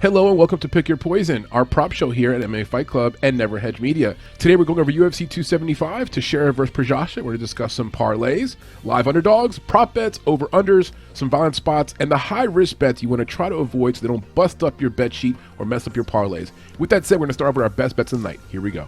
Hello and welcome to Pick Your Poison, our prop show here at MMA Fight Club and Never Hedge Media. Today we're going over UFC 275, Teixeira versus Prochazka. We're going to discuss some parlays, live underdogs, prop bets, over-unders, some violent spots, and the high-risk bets you want to try to avoid so they don't bust up your bet sheet or mess up your parlays. With that said, we're going to start off with our best bets of the night. Here we go.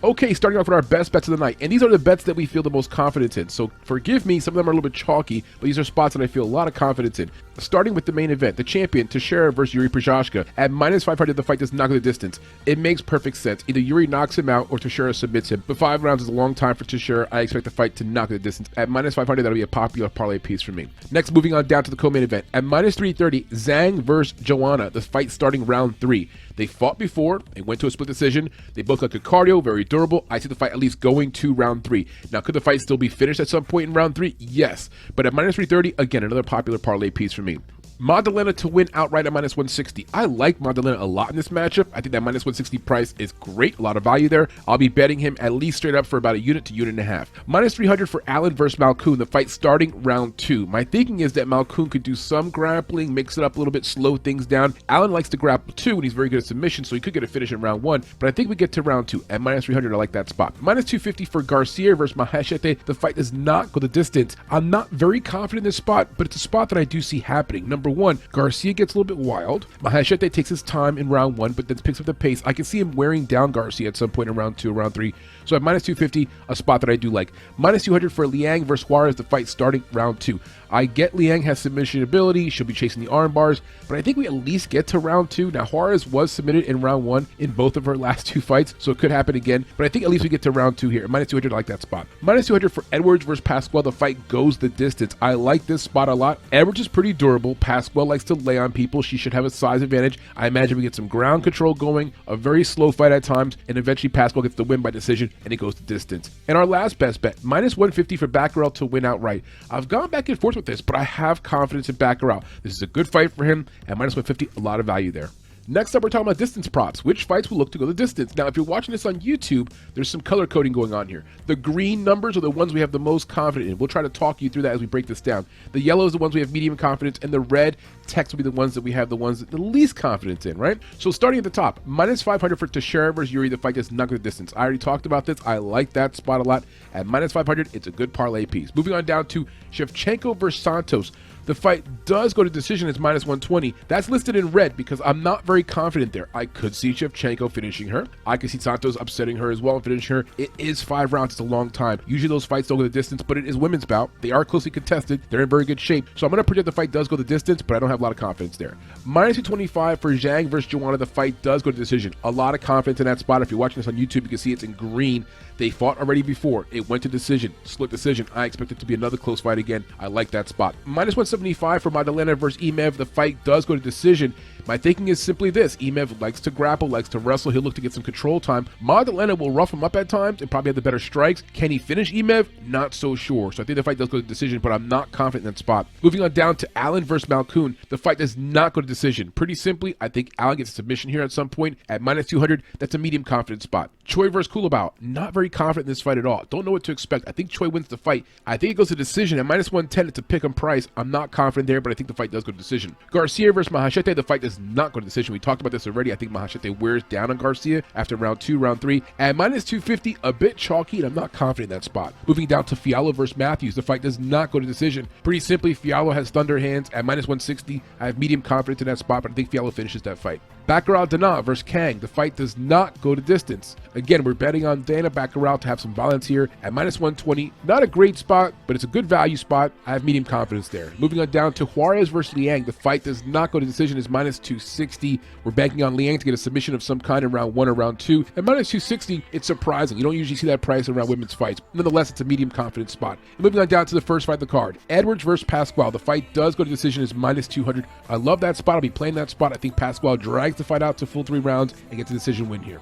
Okay, starting off with our best bets of the night, and these are the bets that we feel the most confidence in. So forgive me, some of them are a little bit chalky, but these are spots that I feel a lot of confidence in. Starting with the main event, the champion, Teixeira versus Prochazka. At minus 500, the fight does not go the distance. It makes perfect sense. Either Yuri knocks him out or Teixeira submits him. But 5 rounds is a long time for Teixeira. I expect the fight to knock the distance. At minus 500, that'll be a popular parlay piece for me. Next, moving on down to the co-main event. At minus 330, Zhang versus Joanna. The fight starting round 3. They fought before. They went to a split decision. They both got good cardio, very durable. I see the fight at least going to round 3. Now, could the fight still be finished at some point in round 3? Yes. But at minus 330, again, another popular parlay piece for me. Magdalena to win outright at minus 160. I like Magdalena a lot in this matchup. I think that minus 160 price is great. A lot of value there. I'll be betting him at least straight up for about a unit to unit and a half. Minus 300 for Allen versus Malkoun. The fight starting round 2. My thinking is that Malkoun could do some grappling, mix it up a little bit, slow things down. Allen likes to grapple too, and he's very good at submission, so he could get a finish in round 1. But I think we get to round 2. At minus 300, I like that spot. Minus 250 for Garcia versus Maheshete. The fight does not go the distance. I'm not very confident in this spot, but it's a spot that I do see happening. Number 1, Garcia gets a little bit wild. Maheshete takes his time in round 1, but then picks up the pace. I can see him wearing down Garcia at some point in round 2 or round 3. So at minus 250, a spot that I do like. Minus 200 for Liang versus Juarez, the fight starting round 2. I get Liang has submission ability. She'll be chasing the arm bars, but I think we at least get to round 2. Now, Juarez was submitted in round 1 in both of her last 2 fights, so it could happen again, but I think at least we get to round 2 here. At minus 200, I like that spot. Minus 200 for Edwards versus Pasquale. The fight goes the distance. I like this spot a lot. Edwards is pretty durable. Pasquale likes to lay on people. She should have a size advantage. I imagine we get some ground control going, a very slow fight at times, and eventually Pasquale gets the win by decision, and it goes the distance. And our last best bet, minus 150 for Baccarat to win outright. I've gone back and forth with this, but I have confidence in Baccarat. This is a good fight for him. At minus 150, a lot of value there. Next up, we're talking about distance props. Which fights will look to go the distance? Now, if you're watching this on YouTube, there's some color coding going on here. The green numbers are the ones we have the most confidence in. We'll try to talk you through that as we break this down. The yellow is the ones we have medium confidence, and the red text will be the ones that we have the least confidence in, right? So starting at the top, minus 500 for Teixeira versus Yuri. The fight does not go the distance. I already talked about this. I like that spot a lot. At minus 500, it's a good parlay piece. Moving on down to Shevchenko versus Santos. The fight does go to decision. It's minus 120. That's listed in red because I'm not very confident there. I could see Shevchenko finishing her. I could see Santos upsetting her as well and finishing her. It is 5 rounds. It's a long time. Usually those fights don't go the distance, but it is women's bout. They are closely contested. They're in very good shape. So I'm going to predict the fight does go the distance, but I don't have a lot of confidence there. Minus 225 for Zhang versus Joanna. The fight does go to decision. A lot of confidence in that spot. If you're watching this on YouTube, you can see it's in green. They fought already before. It went to decision. Split decision. I expect it to be another close fight again. I like that spot. Minus 175 for Magdalena versus Emev. The fight does go to decision. My thinking is simply this. Emev likes to grapple, likes to wrestle. He'll look to get some control time. Magdalena will rough him up at times and probably have the better strikes. Can he finish Emev? Not so sure. So I think the fight does go to decision, but I'm not confident in that spot. Moving on down to Allen versus Malkoun. The fight does not go to decision. Pretty simply, I think Allen gets a submission here at some point. At minus 200, that's a medium confidence spot. Choi versus Kulabao. Not very confident in this fight at all. Don't know what to expect. I think Choi wins the fight. I think it goes to decision. At minus 110, it's a pick-em price. I'm not confident there, but I think the fight does go to decision. Garcia versus Maheshete. The fight does not go to decision. We talked about this already. I think Maheshete wears down on Garcia after round 2, round 3. At minus 250, a bit chalky, and I'm not confident in that spot. Moving down to Fiallo versus Matthews. The fight does not go to decision. Pretty simply, Fiallo has thunder hands. At minus 160, I have medium confidence in that spot, but I think Fiallo finishes that fight. Baccarat Dana versus Kang. The fight does not go to distance. Again, we're betting on Dana Baccarat to have some violence here. At minus 120, not a great spot, but it's a good value spot. I have medium confidence there. Moving on down to Juarez versus Liang. The fight does not go to decision. It's minus 260. We're banking on Liang to get a submission of some kind in round 1 or round 2. At minus 260, it's surprising. You don't usually see that price around women's fights. Nonetheless, it's a medium confidence spot. And moving on down to the first fight of the card. Edwards versus Pasquale. The fight does go to decision. It's minus 200. I love that spot. I'll be playing that spot. I think Pasquale drags the fight out to full 3 rounds and gets a decision win here.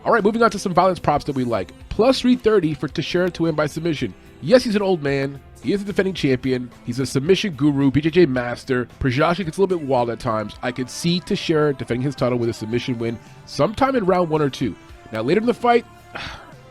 All right, moving on to some violence props that we like. Plus 330 for Teixeira to win by submission. Yes, he's an old man. He is a defending champion. He's a submission guru, BJJ master. Prochazka gets a little bit wild at times. I could see Teixeira defending his title with a submission win sometime in round 1 or 2. Now, later in the fight,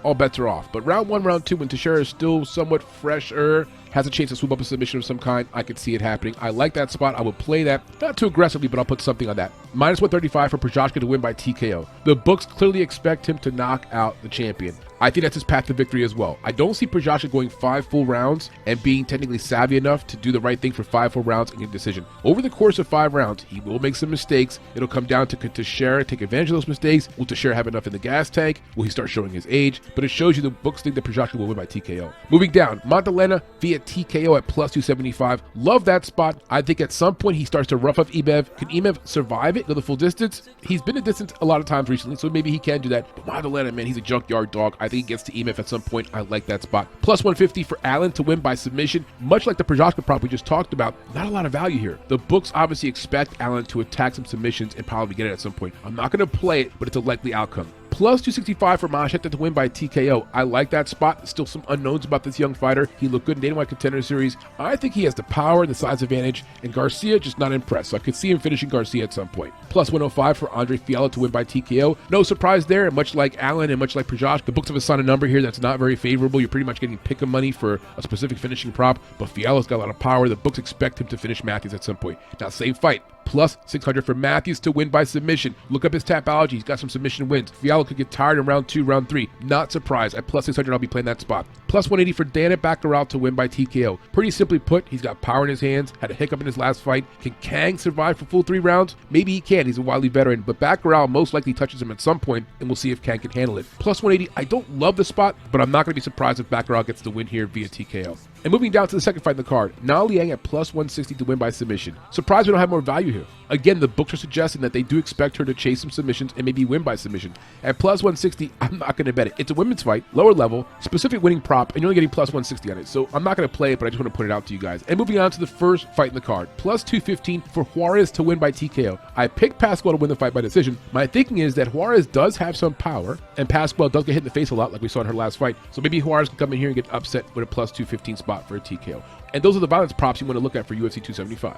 all bets are off. But round 1, round 2, when Teixeira is still somewhat fresher, has a chance to swoop up a submission of some kind. I could see it happening. I like that spot. I would play that. Not too aggressively, but I'll put something on that. Minus 135 for Prochazka to win by TKO. The books clearly expect him to knock out the champion. I think that's his path to victory as well. I don't see Prochazka going 5 full rounds and being technically savvy enough to do the right thing for 5 full rounds and get a decision. Over the course of 5 rounds, he will make some mistakes. It'll come down to Teixeira take advantage of those mistakes. Will Teixeira have enough in the gas tank? Will he start showing his age? But it shows you the books think that Prochazka will win by TKO. Moving down, Montelena via TKO at plus 275. Love that spot. I think at some point he starts to rough up Emev. Can Emev survive it, go the full distance? He's been a distance a lot of times recently, so maybe he can do that. But Montelena, man, he's a junkyard dog. I think he gets to Emev at some point. I like that spot. Plus 150 for Allen to win by submission. Much like the Prochazka prop we just talked about, not a lot of value here. The books obviously expect Allen to attack some submissions and probably get it at some point. I'm not going to play it, but it's a likely outcome. Plus 265 for Machete to win by TKO. I like that spot. Still some unknowns about this young fighter. He looked good in Dana White Contender Series. I think he has the power and the size advantage, and Garcia just not impressed. So I could see him finishing Garcia at some point. Plus 105 for Andre Fialho to win by TKO. No surprise there. And much like Allen and much like Prochazka, the books have assigned a number here that's not very favorable. You're pretty much getting pick-em money for a specific finishing prop, but Fialho's got a lot of power. The books expect him to finish Matthews at some point. Now, same fight. Plus 600 for Matthews to win by submission. Look up his Tapology. He's got some submission wins. Fialho could get tired in round 2, round 3. Not surprised. At plus 600, I'll be playing that spot. Plus 180 for Dana Baccarat to win by TKO. Pretty simply put, he's got power in his hands. Had a hiccup in his last fight. Can Kang survive for full 3 rounds? Maybe he can. He's a wily veteran. But Baccarat most likely touches him at some point, and we'll see if Kang can handle it. Plus 180, I don't love the spot, but I'm not going to be surprised if Baccarat gets the win here via TKO. And moving down to the second fight in the card, Na Liang at plus 160 to win by submission. Surprised we don't have more value here. Again, the books are suggesting that they do expect her to chase some submissions and maybe win by submission. At plus 160, I'm not going to bet it. It's a women's fight, lower level, specific winning prop, and you're only getting plus 160 on it. So I'm not going to play it, but I just want to put it out to you guys. And moving on to the first fight in the card, plus 215 for Juarez to win by TKO. I picked Pascual to win the fight by decision. My thinking is that Juarez does have some power, and Pascual does get hit in the face a lot like we saw in her last fight. So maybe Juarez can come in here and get upset with a plus 215 spot for a TKO. And those are the violence props you want to look at for UFC 275.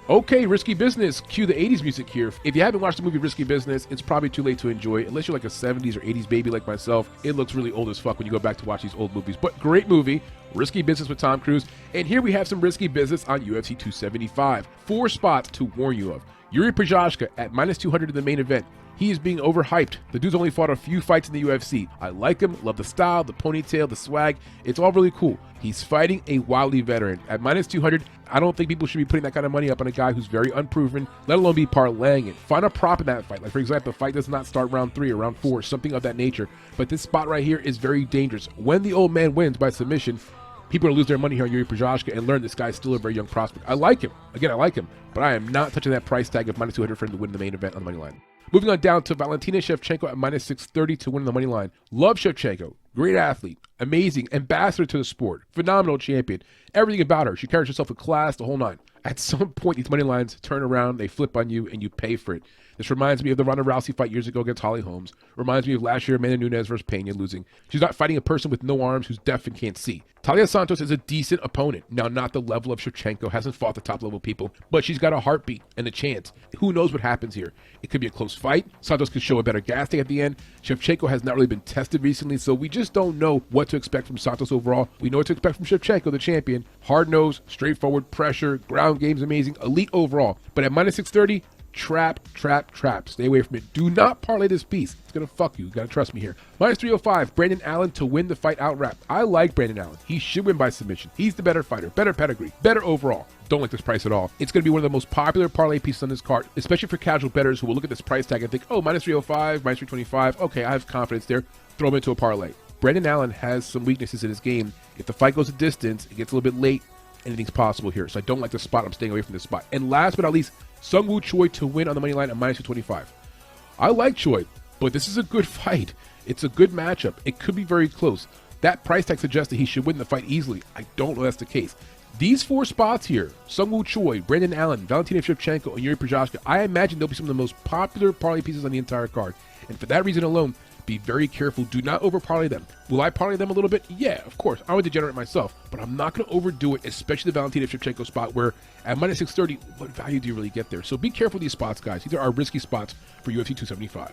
Okay, Risky Business. Cue the 80s music here. If you haven't watched the movie Risky Business, it's probably too late to enjoy it, unless you're like a 70s or 80s baby like myself. It looks really old as fuck when you go back to watch these old movies. But great movie, Risky Business with Tom Cruise. And here we have some risky business on UFC 275. 4 spots to warn you of. Yuri Prochazka at minus 200 in the main event. He is being overhyped. The dude's only fought a few fights in the UFC. I like him, love the style, the ponytail, the swag. It's all really cool. He's fighting a wily veteran. At minus 200, I don't think people should be putting that kind of money up on a guy who's very unproven, let alone be parlaying it. Find a prop in that fight. Like, for example, the fight does not start round 3 or round 4, something of that nature. But this spot right here is very dangerous. When the old man wins by submission, people are going to lose their money here on Yuri Prochazka and learn this guy's still a very young prospect. I like him. Again, I like him. But I am not touching that price tag of minus 200 for him to win the main event on the money line. Moving on down to Valentina Shevchenko at minus 630 to win the money line. Love Shevchenko. Great athlete. Amazing. Ambassador to the sport. Phenomenal champion. Everything about her. She carries herself with class, the whole 9. At some point, these money lines turn around, they flip on you, and you pay for it. This reminds me of the Ronda Rousey fight years ago against Holly Holmes. Reminds me of last year, Amanda Nunes versus Pena losing. She's not fighting a person with no arms who's deaf and can't see. Talia Santos is a decent opponent. Now, not the level of Shevchenko, hasn't fought the top level people, but she's got a heartbeat and a chance. Who knows what happens here? It could be a close fight. Santos could show a better gas tank at the end. Shevchenko has not really been tested recently, so we just don't know what to expect from Santos overall. We know what to expect from Shevchenko, the champion. Hard-nosed, straightforward, pressure, ground game's amazing, elite overall. But at minus 630, trap. Stay away from it. Do not parlay this piece. It's going to fuck you. You got to trust me here. Minus 305, Brandon Allen to win the fight outright. I like Brandon Allen. He should win by submission. He's the better fighter, better pedigree, better overall. Don't like this price at all. It's going to be one of the most popular parlay pieces on this card, especially for casual bettors who will look at this price tag and think, oh, minus 305, minus 325. Okay, I have confidence there. Throw him into a parlay. Brandon Allen has some weaknesses in his game. If the fight goes a distance, it gets a little bit late, anything's possible here. So I don't like the spot. I'm staying away from this spot. And last but not least, Sungwoo Choi to win on the money line at minus 225. I like Choi, but this is a good fight. It's a good matchup. It could be very close. That price tag suggests that he should win the fight easily. I don't know if that's the case. These 4 spots here, Sungwoo Choi, Brandon Allen, Valentina Shevchenko, and Yuri Prochazka, I imagine they'll be some of the most popular parlay pieces on the entire card. And for that reason alone, be very careful. Do not over parlay them. Will I parlay them a little bit? Yeah, of course. I'm a degenerate myself, but I'm not going to overdo it, especially the Valentina Shevchenko spot where at minus 630, what value do you really get there? So be careful with these spots, guys. These are our risky spots for UFC 275.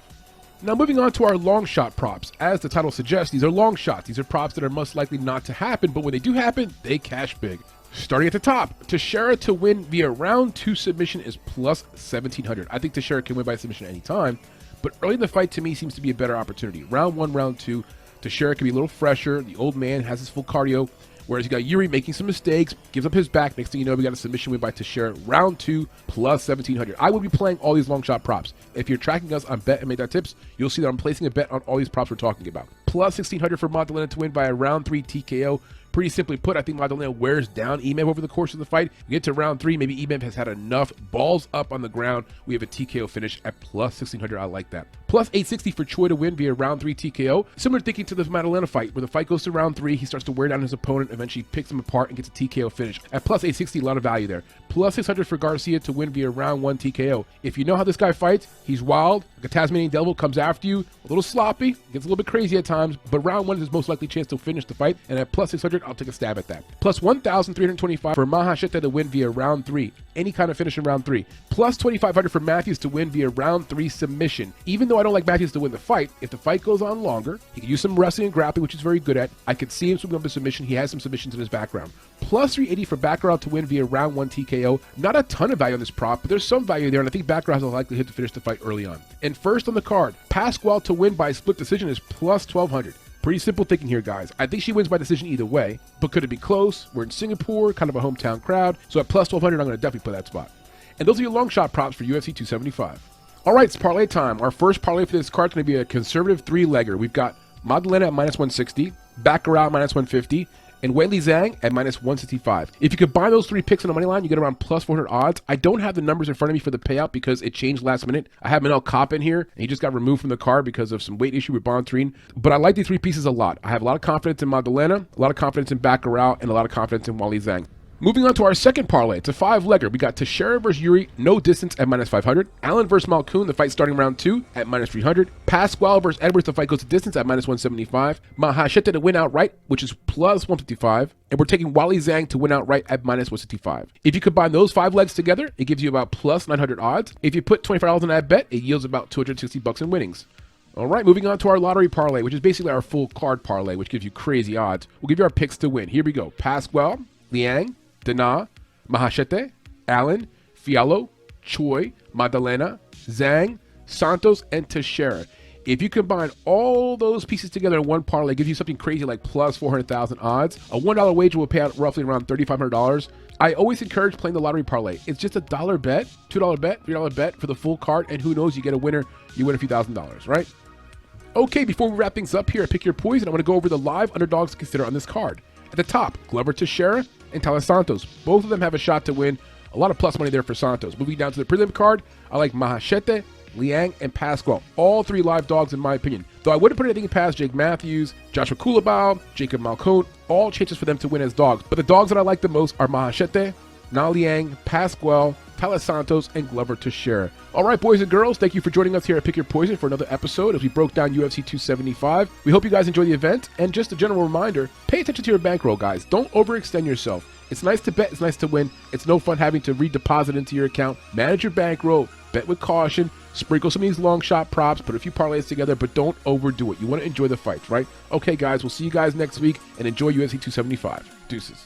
Now moving on to our long shot props. As the title suggests, these are long shots. These are props that are most likely not to happen, but when they do happen, they cash big. Starting at the top, Teixeira to win via round 2 submission is plus 1,700. I think Teixeira can win by submission anytime, but early in the fight to me seems to be a better opportunity. Round 1, round 2, Teixeira can be a little fresher. The old man has his full cardio, whereas you got ERIK making some mistakes, gives up his back. Next thing you know, we got a submission win by Teixeira. Round 2, plus 1,700. I will be playing all these long shot props. If you're tracking us on BetMMA.tips, you'll see that I'm placing a bet on all these props we're talking about. Plus 1,600 for Magdalena to win by a round 3 TKO. Pretty simply put, I think Magdalena wears down Emev over the course of the fight. We get to round 3, maybe Emev has had enough, balls up on the ground. We have a TKO finish at plus 1,600. I like that. Plus 860 for Choi to win via round 3 TKO. Similar thinking to the Magdalena fight, where the fight goes to round 3, he starts to wear down his opponent, eventually picks him apart and gets a TKO finish. At plus 860, a lot of value there. Plus 600 for Garcia to win via round 1 TKO. If you know how this guy fights, he's wild, like a Tasmanian devil, comes after you, a little sloppy, gets a little bit crazy at times, but round 1 is his most likely chance to finish the fight, and at plus 600, I'll take a stab at that. Plus 1,325 for Mahashete to win via round 3. Any kind of finish in round 3. Plus 2,500 for Matthews to win via round 3 submission. Even though I don't like Matthews to win the fight, if the fight goes on longer, he can use some wrestling and grappling, which he's very good at. I could see him swimming up a submission. He has some submissions in his background. Plus 380 for Baccarat to win via round 1 TKO. Not a ton of value on this prop, but there's some value there, and I think Baccarat has a likelihood to finish the fight early on. And first on the card, Pascual to win by split decision is plus 1,200. Pretty simple thinking here, guys. I think she wins by decision either way, but could it be close? We're in Singapore, kind of a hometown crowd, so at plus 1,200, I'm going to definitely play that spot. And those are your long shot props for UFC 275. All right, it's parlay time. Our first parlay for this card is going to be a conservative 3-legger. We've got Magdalena at minus 160, Baccarat minus 150, and Weili Zhang at minus 165. If you combine those 3 picks on the money line, you get around plus 400 odds. I don't have the numbers in front of me for the payout because it changed last minute. I have Manel Kopp in here, and he just got removed from the card because of some weight issue with Bontrine. But I like these 3 pieces a lot. I have a lot of confidence in Magdalena, a lot of confidence in Baccarat, and a lot of confidence in Weili Zhang. Moving on to our second parlay, it's a 5-legger. We got Teixeira versus ERIK, no distance at minus 500. Allen versus Malkoun, the fight starting round 2 at minus 300. Pascual versus Edwards, the fight goes to distance at minus 175. Mahashete to win outright, which is plus 155. And we're taking Weili Zhang to win outright at minus 165. If you combine those 5 legs together, it gives you about plus 900 odds. If you put $25 on that bet, it yields about $260 in winnings. All right, moving on to our lottery parlay, which is basically our full card parlay, which gives you crazy odds. We'll give you our picks to win. Here we go. Pascual, Liang, Dana, Mahashete, Allen, Fiallo, Choi, Magdalena, Zhang, Santos, and Teixeira. If you combine all those pieces together in one parlay, it gives you something crazy like plus 400,000 odds. A $1 wager will pay out roughly around $3,500. I always encourage playing the lottery parlay. It's just a $1 bet, $2 bet, $3 bet for the full card, and who knows, you get a winner, you win a few $1,000s, right? Okay, before we wrap things up here at Pick Your Poison, I want to go over the live underdogs to consider on this card. At the top, Glover Teixeira and Taila Santos. Both of them have a shot to win. A lot of plus money there for Santos. Moving down to the prelim card, I like Mahashete, Liang, and Pascual. All 3 live dogs in my opinion. Though I wouldn't put anything past Jake Matthews, Joshua Kulabau, Jacob Malkoun. All chances for them to win as dogs. But the dogs that I like the most are Mahashete, Na Liang, Pascual, Taila Santos, and Glover Teixeira. All right, boys and girls, thank you for joining us here at Pick Your Poison for another episode as we broke down UFC 275. We hope you guys enjoy the event, and just a general reminder, pay attention to your bankroll, guys. Don't overextend yourself. It's nice to bet, it's nice to win. It's no fun having to redeposit into your account. Manage your bankroll, bet with caution, sprinkle some of these long shot props, put a few parlays together, but don't overdo it. You want to enjoy the fights, right? Okay, guys, we'll see you guys next week, and enjoy UFC 275. Deuces.